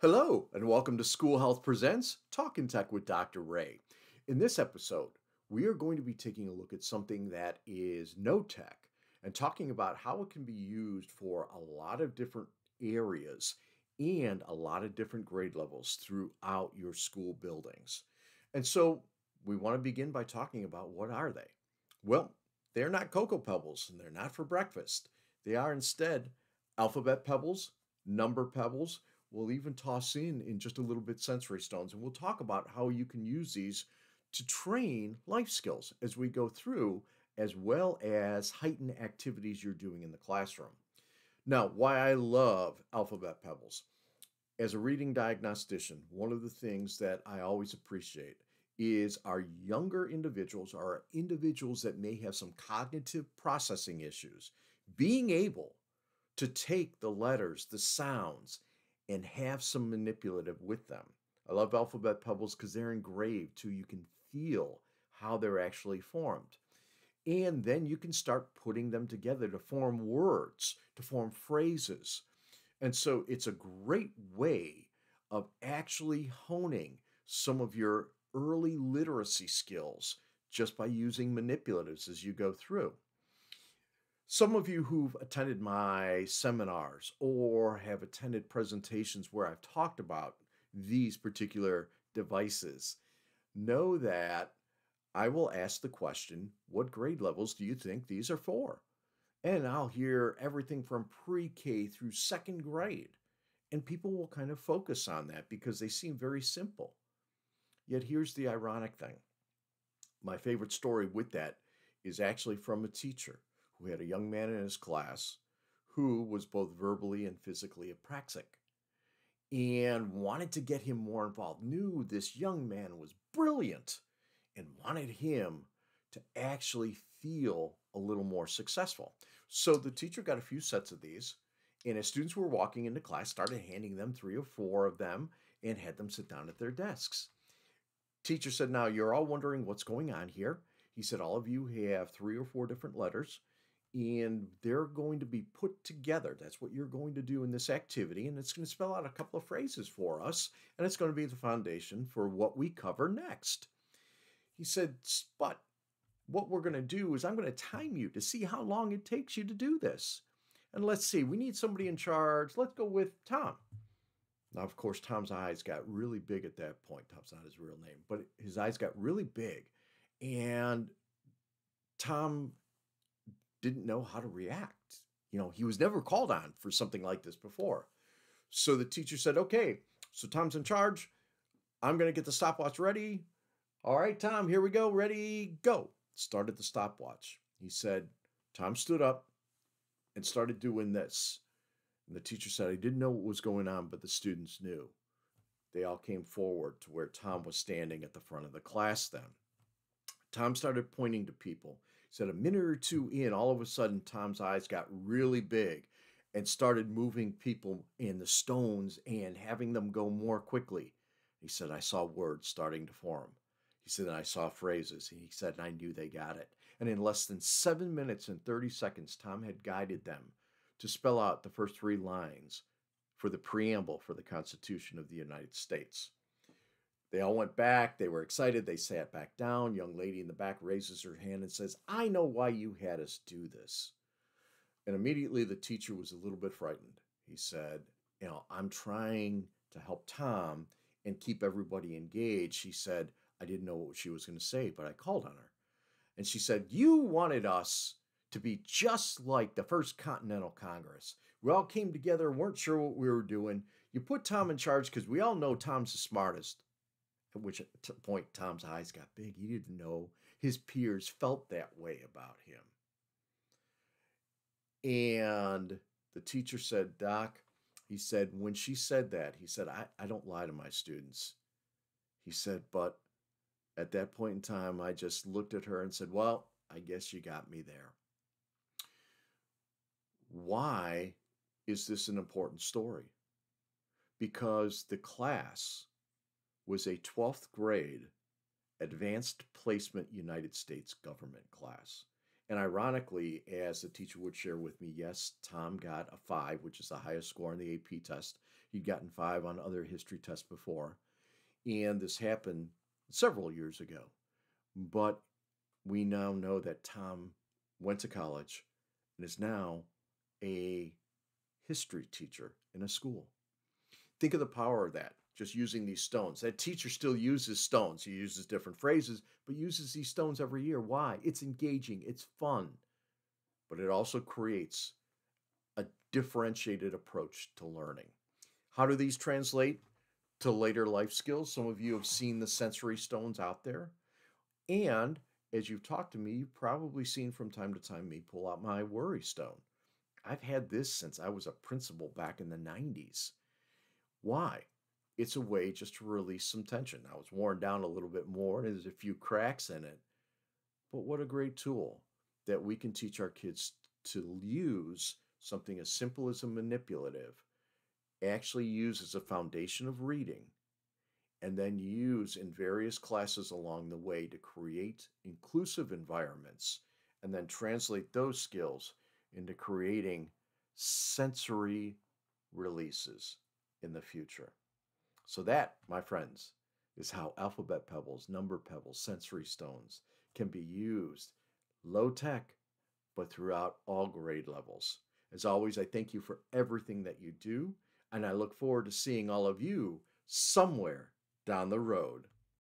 Hello, and welcome to School Health Presents Talking Tech with Dr. Ray. In this episode, we are going to be taking a look at something that is no tech and talking about how it can be used for a lot of different areas and a lot of different grade levels throughout your school buildings. And so we want to begin by talking about what are they? Well, they're not Cocoa Pebbles and they're not for breakfast. They are instead alphabet pebbles, number pebbles. We'll even toss in just a little bit sensory stones, and we'll talk about how you can use these to train life skills as we go through, as well as heighten activities you're doing in the classroom. Now, why I love alphabet pebbles. As a reading diagnostician, one of the things that I always appreciate is our younger individuals, our individuals that may have some cognitive processing issues, being able to take the letters, the sounds, and have some manipulative with them. I love alphabet pebbles because they're engraved too. You can feel how they're actually formed. And then you can start putting them together to form words, to form phrases. And so it's a great way of actually honing some of your early literacy skills just by using manipulatives as you go through. Some of you who've attended my seminars or have attended presentations where I've talked about these particular devices know that I will ask the question, what grade levels do you think these are for? And I'll hear everything from pre-K through second grade. And people will kind of focus on that because they seem very simple. Yet here's the ironic thing. My favorite story with that is actually from a teacher who had a young man in his class who was both verbally and physically apraxic and wanted to get him more involved, knew this young man was brilliant and wanted him to actually feel a little more successful. So the teacher got a few sets of these, and as students were walking into class, started handing them 3 or 4 of them and had them sit down at their desks. Teacher said, now you're all wondering what's going on here. He said, all of you have 3 or 4 different letters and they're going to be put together. That's what you're going to do in this activity. And it's going to spell out a couple of phrases for us. And it's going to be the foundation for what we cover next. He said, but what we're going to do is I'm going to time you to see how long it takes you to do this. And let's see, we need somebody in charge. Let's go with Tom. Now, of course, Tom's eyes got really big at that point. Tom's not his real name, but his eyes got really big. And Tom didn't know how to react. He was never called on for something like this before. So the teacher said, okay, so Tom's in charge. I'm going to get the stopwatch ready. All right, Tom, here we go. Ready, go. Started the stopwatch. He said, Tom stood up and started doing this. And the teacher said, I didn't know what was going on, but the students knew. They all came forward to where Tom was standing at the front of the class then. Tom started pointing to people. He said a minute or two in, all of a sudden, Tom's eyes got really big and started moving people in the stones and having them go more quickly. He said, I saw words starting to form. He said, I saw phrases. He said, I knew they got it. And in less than 7 minutes and 30 seconds, Tom had guided them to spell out the first 3 lines for the preamble for the Constitution of the United States. They all went back. They were excited. They sat back down. Young lady in the back raises her hand and says, I know why you had us do this. And immediately the teacher was a little bit frightened. He said, I'm trying to help Tom and keep everybody engaged. She said, I didn't know what she was going to say, but I called on her. And she said, you wanted us to be just like the First Continental Congress. We all came together, weren't sure what we were doing. You put Tom in charge because we all know Tom's the smartest. At which point Tom's eyes got big. He didn't know his peers felt that way about him. And the teacher said, Doc, he said, when she said that, he said, I don't lie to my students. He said, but at that point in time, I just looked at her and said, well, I guess you got me there. Why is this an important story? Because the class was a 12th grade advanced placement United States government class. And ironically, as the teacher would share with me, yes, Tom got a 5, which is the highest score on the AP test. He'd gotten 5 on other history tests before. And this happened several years ago. But we now know that Tom went to college and is now a history teacher in a school. Think of the power of that, just using these stones. That teacher still uses stones. He uses different phrases, but uses these stones every year. Why? It's engaging, it's fun, but it also creates a differentiated approach to learning. How do these translate to later life skills? Some of you have seen the sensory stones out there. And as you've talked to me, you've probably seen from time to time me pull out my worry stone. I've had this since I was a principal back in the 90s. Why? It's a way just to release some tension. Now it's worn down a little bit more and there's a few cracks in it. But what a great tool that we can teach our kids to use something as simple as a manipulative, actually use as a foundation of reading, and then use in various classes along the way to create inclusive environments, and then translate those skills into creating sensory releases in the future. So, that, my friends, is how alphabet pebbles, number pebbles, sensory stones can be used low tech, but throughout all grade levels. As always, I thank you for everything that you do, and I look forward to seeing all of you somewhere down the road.